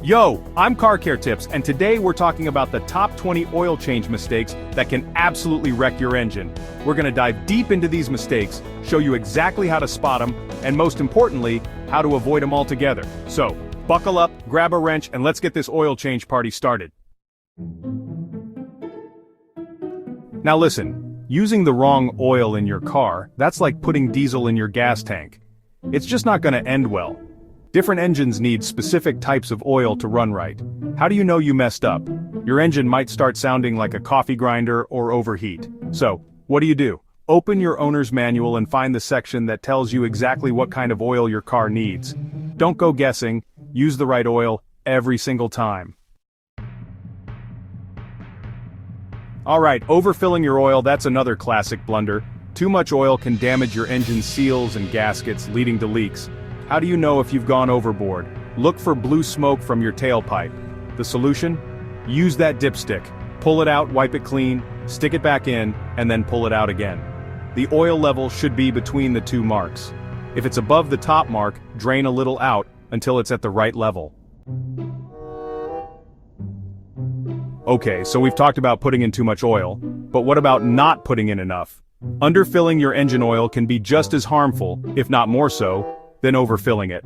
Yo, I'm Car Care Tips, and today we're talking about the top 20 oil change mistakes that can absolutely wreck your engine. We're gonna dive deep into these mistakes, show you exactly how to spot them, and most importantly, how to avoid them altogether. So, buckle up, grab a wrench, and let's get this oil change party started. Now listen, using the wrong oil in your car, that's like putting diesel in your gas tank. It's just not gonna end well. Different engines need specific types of oil to run right. How do you know you messed up? Your engine might start sounding like a coffee grinder or overheat. So, what do? Open your owner's manual and find the section that tells you exactly what kind of oil your car needs. Don't go guessing, use the right oil every single time. Alright, overfilling your oil, that's another classic blunder. Too much oil can damage your engine seals and gaskets, leading to leaks. How do you know if you've gone overboard? Look for blue smoke from your tailpipe. The solution? Use that dipstick. Pull it out, wipe it clean, stick it back in, and then pull it out again. The oil level should be between the two marks. If it's above the top mark, drain a little out until it's at the right level. Okay, so we've talked about putting in too much oil, but what about not putting in enough? Underfilling your engine oil can be just as harmful, if not more so, than overfilling it.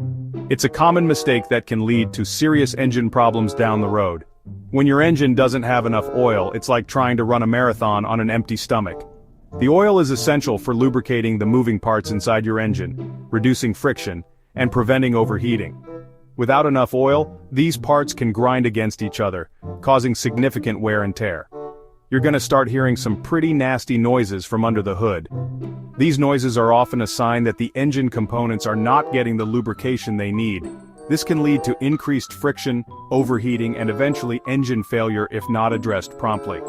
It's a common mistake that can lead to serious engine problems down the road. When your engine doesn't have enough oil, it's like trying to run a marathon on an empty stomach. The oil is essential for lubricating the moving parts inside your engine, reducing friction, and preventing overheating. Without enough oil, these parts can grind against each other, causing significant wear and tear. You're gonna start hearing some pretty nasty noises from under the hood. These noises are often a sign that the engine components are not getting the lubrication they need. This can lead to increased friction, overheating, and eventually engine failure if not addressed promptly.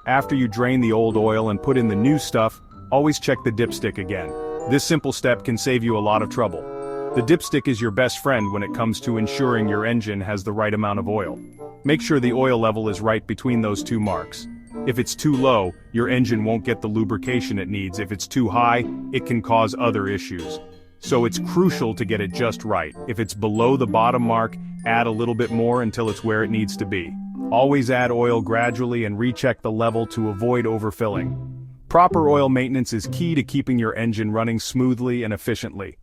After you drain the old oil and put in the new stuff, always check the dipstick again. This simple step can save you a lot of trouble. The dipstick is your best friend when it comes to ensuring your engine has the right amount of oil. Make sure the oil level is right between those two marks. If it's too low, your engine won't get the lubrication it needs. If it's too high, it can cause other issues. So it's crucial to get it just right. If it's below the bottom mark, add a little bit more until it's where it needs to be. Always add oil gradually and recheck the level to avoid overfilling. Proper oil maintenance is key to keeping your engine running smoothly and efficiently.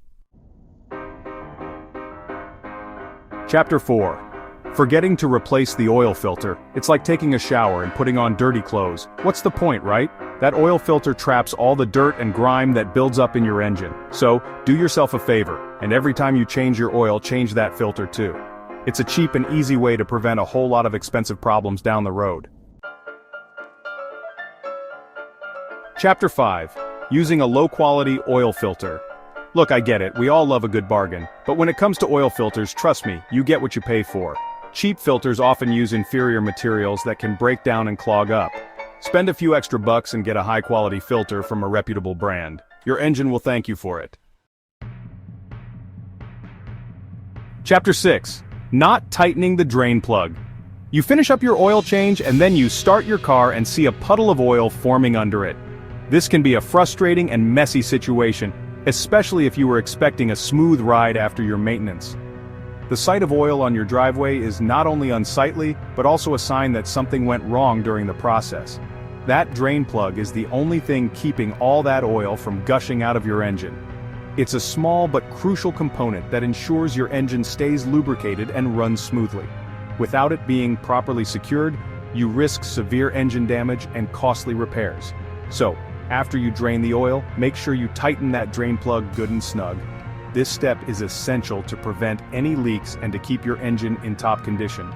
Chapter 4. Forgetting to replace the oil filter. It's like taking a shower and putting on dirty clothes. What's the point, right? That oil filter traps all the dirt and grime that builds up in your engine. So, do yourself a favor, and every time you change your oil, change that filter too. It's a cheap and easy way to prevent a whole lot of expensive problems down the road. Chapter 5. Using a low-quality oil filter. Look, I get it, we all love a good bargain, but when it comes to oil filters, trust me, you get what you pay for. Cheap filters often use inferior materials that can break down and clog up. Spend a few extra bucks and get a high-quality filter from a reputable brand. Your engine will thank you for it. Chapter 6. Not tightening the drain plug. You finish up your oil change and then you start your car and see a puddle of oil forming under it. This can be a frustrating and messy situation, especially if you were expecting a smooth ride after your maintenance. The sight of oil on your driveway is not only unsightly, but also a sign that something went wrong during the process. That drain plug is the only thing keeping all that oil from gushing out of your engine. It's a small but crucial component that ensures your engine stays lubricated and runs smoothly. Without it being properly secured, you risk severe engine damage and costly repairs. So, after you drain the oil, make sure you tighten that drain plug good and snug. This step is essential to prevent any leaks and to keep your engine in top condition.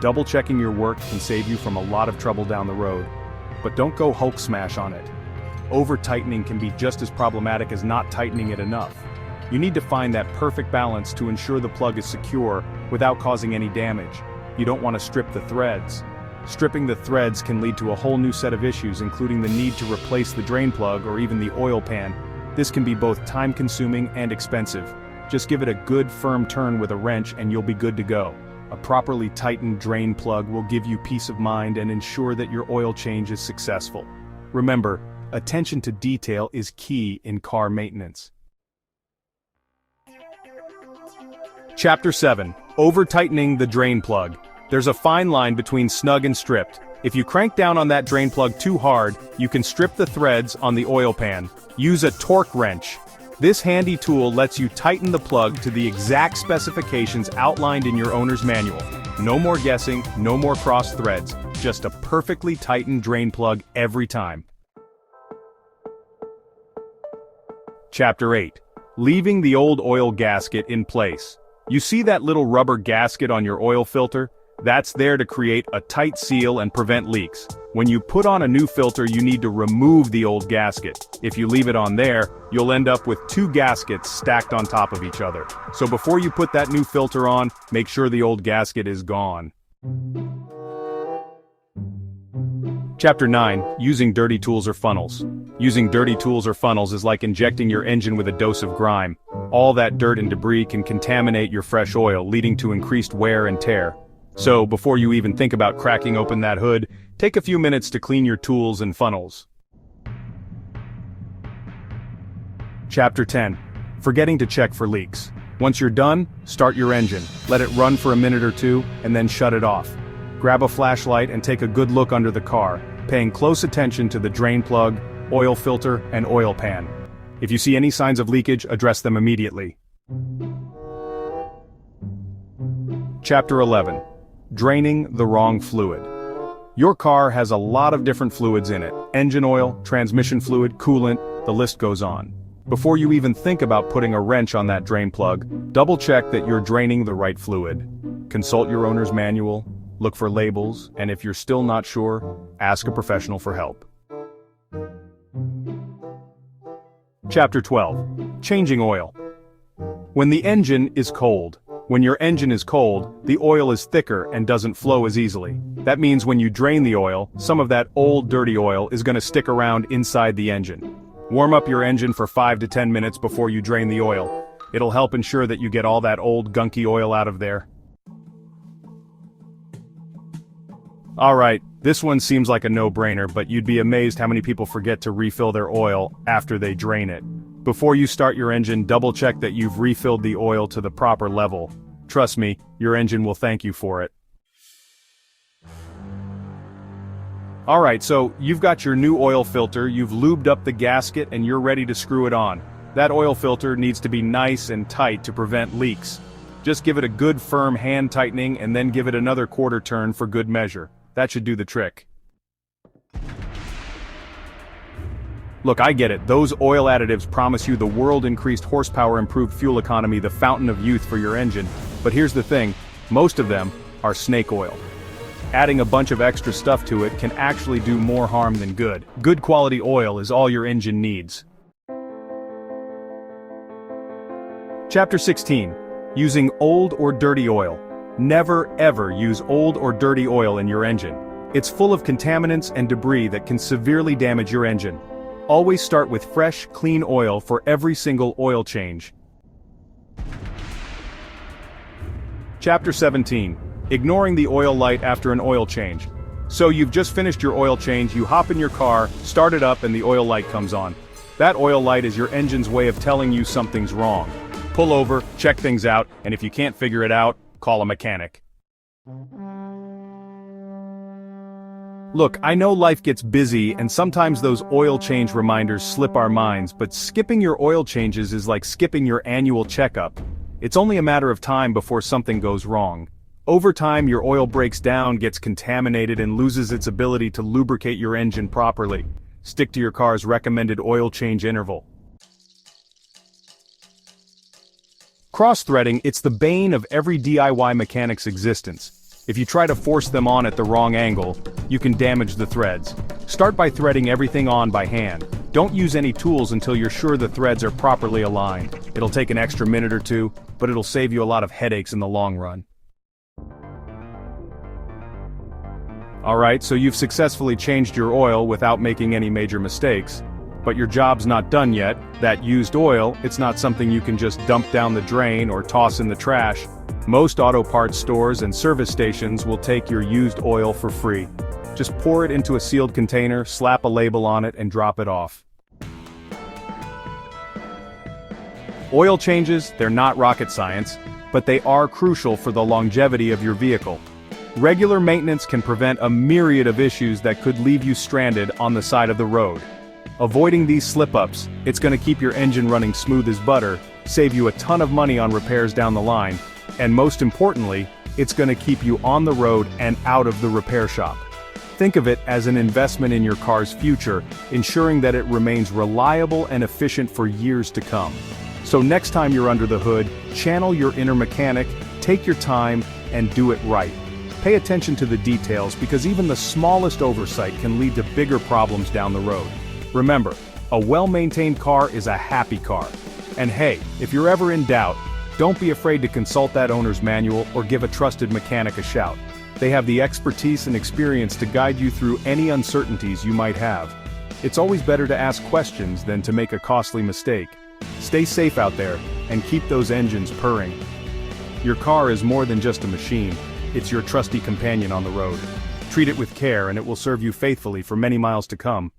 Double-checking your work can save you from a lot of trouble down the road. But don't go Hulk smash on it. Over-tightening can be just as problematic as not tightening it enough. You need to find that perfect balance to ensure the plug is secure without causing any damage. You don't want to strip the threads. Stripping the threads can lead to a whole new set of issues, including the need to replace the drain plug or even the oil pan. This can be both time-consuming and expensive. Just give it a good firm turn with a wrench and you'll be good to go. A properly tightened drain plug will give you peace of mind and ensure that your oil change is successful. Remember, attention to detail is key in car maintenance. Chapter 7. Over-tightening the drain plug. There's a fine line between snug and stripped. If you crank down on that drain plug too hard, you can strip the threads on the oil pan. Use a torque wrench. This handy tool lets you tighten the plug to the exact specifications outlined in your owner's manual. No more guessing, no more crossed threads. Just a perfectly tightened drain plug every time. Chapter 8. Leaving the old oil gasket in place. You see that little rubber gasket on your oil filter? That's there to create a tight seal and prevent leaks. When you put on a new filter, you need to remove the old gasket. If you leave it on there, you'll end up with two gaskets stacked on top of each other. So before you put that new filter on, make sure the old gasket is gone. Chapter 9. Using dirty tools or funnels. Using dirty tools or funnels is like injecting your engine with a dose of grime. All that dirt and debris can contaminate your fresh oil, leading to increased wear and tear. So, before you even think about cracking open that hood, take a few minutes to clean your tools and funnels. Chapter 10. Forgetting to check for leaks. Once you're done, start your engine, let it run for a minute or two, and then shut it off. Grab a flashlight and take a good look under the car, paying close attention to the drain plug, oil filter, and oil pan. If you see any signs of leakage, address them immediately. Chapter 11. Draining the wrong fluid. Your car has a lot of different fluids in it. Engine oil, transmission fluid, coolant, the list goes on. Before you even think about putting a wrench on that drain plug, double-check that you're draining the right fluid. Consult your owner's manual, look for labels, and if you're still not sure, ask a professional for help. Chapter 12. Changing oil. When the engine is cold. When your engine is cold, the oil is thicker and doesn't flow as easily. That means when you drain the oil, some of that old dirty oil is going to stick around inside the engine. Warm up your engine for 5 to 10 minutes before you drain the oil. It'll help ensure that you get all that old gunky oil out of there. Alright, this one seems like a no-brainer, but you'd be amazed how many people forget to refill their oil after they drain it. Before you start your engine, double-check that you've refilled the oil to the proper level. Trust me, your engine will thank you for it. Alright, so you've got your new oil filter, you've lubed up the gasket, and you're ready to screw it on. That oil filter needs to be nice and tight to prevent leaks. Just give it a good firm hand tightening and then give it another quarter turn for good measure. That should do the trick. Look, I get it, those oil additives promise you the world-increased horsepower, improved fuel economy, the fountain of youth for your engine, but here's the thing, most of them are snake oil. Adding a bunch of extra stuff to it can actually do more harm than good. Good quality oil is all your engine needs. Chapter 16. Using old or dirty oil. Never ever use old or dirty oil in your engine. It's full of contaminants and debris that can severely damage your engine. Always start with fresh, clean oil for every single oil change. Chapter 17. Ignoring the oil light after an oil change. So you've just finished your oil change, you hop in your car, start it up, and the oil light comes on. That oil light is your engine's way of telling you something's wrong. Pull over, check things out, and if you can't figure it out, call a mechanic. Look, I know life gets busy and sometimes those oil change reminders slip our minds, but skipping your oil changes is like skipping your annual checkup. It's only a matter of time before something goes wrong. Over time, your oil breaks down, gets contaminated, and loses its ability to lubricate your engine properly. Stick to your car's recommended oil change interval. Cross-threading, it's the bane of every DIY mechanic's existence. If you try to force them on at the wrong angle, you can damage the threads. Start by threading everything on by hand. Don't use any tools until you're sure the threads are properly aligned. It'll take an extra minute or two, but it'll save you a lot of headaches in the long run. Alright, so you've successfully changed your oil without making any major mistakes. But your job's not done yet. That used oil, it's not something you can just dump down the drain or toss in the trash. Most auto parts stores and service stations will take your used oil for free. Just pour it into a sealed container, slap a label on it, and drop it off. Oil changes, they're not rocket science. but they are crucial for the longevity of your vehicle. Regular maintenance can prevent a myriad of issues that could leave you stranded on the side of the road. Avoiding these slip-ups, it's going to keep your engine running smooth as butter, save you a ton of money on repairs down the line, and most importantly, it's going to keep you on the road and out of the repair shop. Think of it as an investment in your car's future, ensuring that it remains reliable and efficient for years to come. So next time you're under the hood, channel your inner mechanic, take your time, and do it right. Pay attention to the details because even the smallest oversight can lead to bigger problems down the road. Remember, a well-maintained car is a happy car. And hey, if you're ever in doubt, don't be afraid to consult that owner's manual or give a trusted mechanic a shout. They have the expertise and experience to guide you through any uncertainties you might have. It's always better to ask questions than to make a costly mistake. Stay safe out there, and keep those engines purring. Your car is more than just a machine, it's your trusty companion on the road. Treat it with care and it will serve you faithfully for many miles to come.